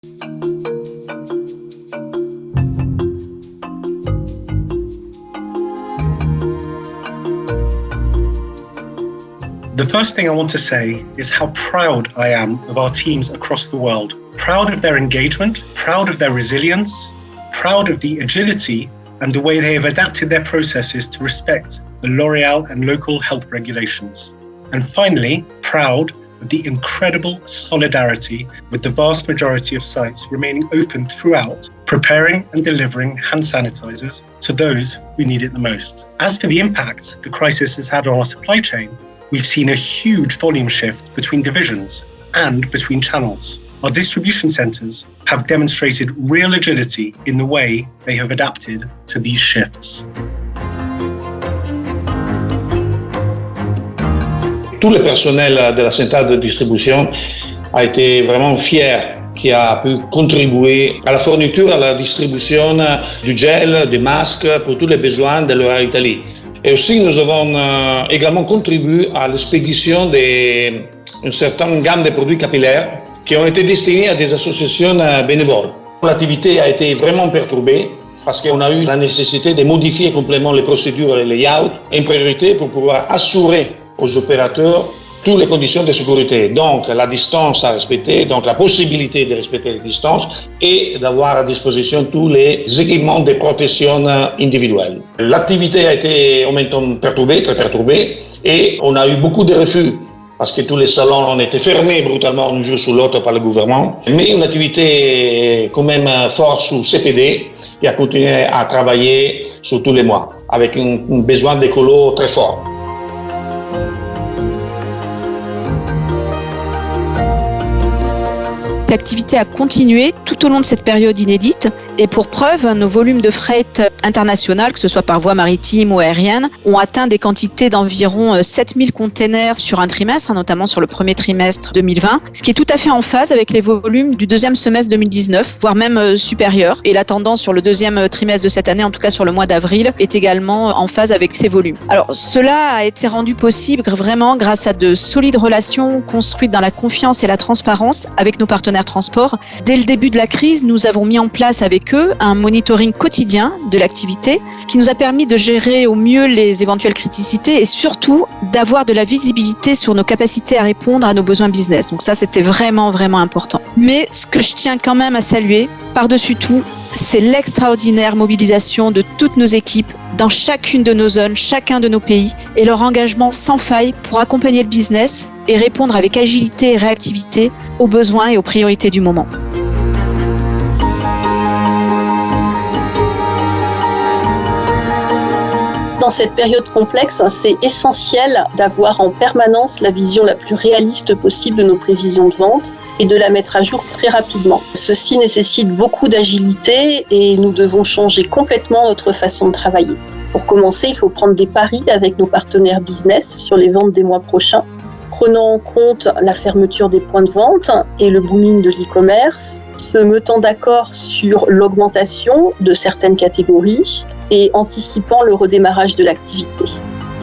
The first thing I want to say is how proud I am of our teams across the world. Proud of their engagement, proud of their resilience, proud of the agility and the way they have adapted their processes to respect the L'Oréal and local health regulations. And finally, proud of the incredible solidarity with the vast majority of sites remaining open throughout, preparing and delivering hand sanitizers to those who need it the most. As for the impact the crisis has had on our supply chain, we've seen a huge volume shift between divisions and between channels. Our distribution centers have demonstrated real agility in the way they have adapted to these shifts. Tout le personnel de la centrale de distribution a été vraiment fier qui a pu contribuer à la fourniture, à la distribution du gel, des masques pour tous les besoins de L'Oréal Italie. Et aussi, nous avons également contribué à l'expédition d'une certaine gamme de produits capillaires qui ont été destinés à des associations bénévoles. L'activité a été vraiment perturbée parce qu'on a eu la nécessité de modifier complètement les procédures et les layouts, en priorité pour pouvoir assurer aux opérateurs toutes les conditions de sécurité. Donc, la distance à respecter, donc la possibilité de respecter les distances et d'avoir à disposition tous les équipements de protection individuelle. L'activité a été en même temps perturbée, très perturbée, et on a eu beaucoup de refus parce que tous les salons ont été fermés brutalement un jour sur l'autre par le gouvernement. Mais une activité quand même forte sous CPD qui a continué à travailler sur tous les mois avec un besoin d'écolo très fort. L'activité a continué tout au long de cette période inédite et pour preuve, nos volumes de fret international, que ce soit par voie maritime ou aérienne, ont atteint des quantités d'environ 7000 containers sur un trimestre, notamment sur le premier trimestre 2020, ce qui est tout à fait en phase avec les volumes du deuxième semestre 2019, voire même supérieur. Et la tendance sur le deuxième trimestre de cette année, en tout cas sur le mois d'avril, est également en phase avec ces volumes. Alors cela a été rendu possible vraiment grâce à de solides relations construites dans la confiance et la transparence avec nos partenaires transport. Dès le début de la crise, nous avons mis en place avec eux un monitoring quotidien de l'activité qui nous a permis de gérer au mieux les éventuelles criticités et surtout d'avoir de la visibilité sur nos capacités à répondre à nos besoins business. Donc ça, c'était vraiment important. Mais ce que je tiens quand même à saluer, par-dessus tout, c'est l'extraordinaire mobilisation de toutes nos équipes dans chacune de nos zones, chacun de nos pays et leur engagement sans faille pour accompagner le business et répondre avec agilité et réactivité aux besoins et aux priorités du moment. Dans cette période complexe, c'est essentiel d'avoir en permanence la vision la plus réaliste possible de nos prévisions de vente et de la mettre à jour très rapidement. Ceci nécessite beaucoup d'agilité et nous devons changer complètement notre façon de travailler. Pour commencer, il faut prendre des paris avec nos partenaires business sur les ventes des mois prochains, prenant en compte la fermeture des points de vente et le booming de l'e-commerce, se mettant d'accord sur l'augmentation de certaines catégories et anticipant le redémarrage de l'activité.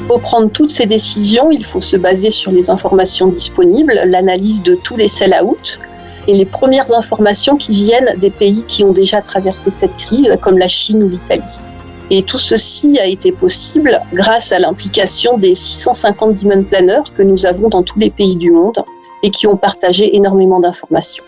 Pour prendre toutes ces décisions, il faut se baser sur les informations disponibles, l'analyse de tous les sell-out et les premières informations qui viennent des pays qui ont déjà traversé cette crise, comme la Chine ou l'Italie. Et tout ceci a été possible grâce à l'implication des 650 demand planners que nous avons dans tous les pays du monde et qui ont partagé énormément d'informations.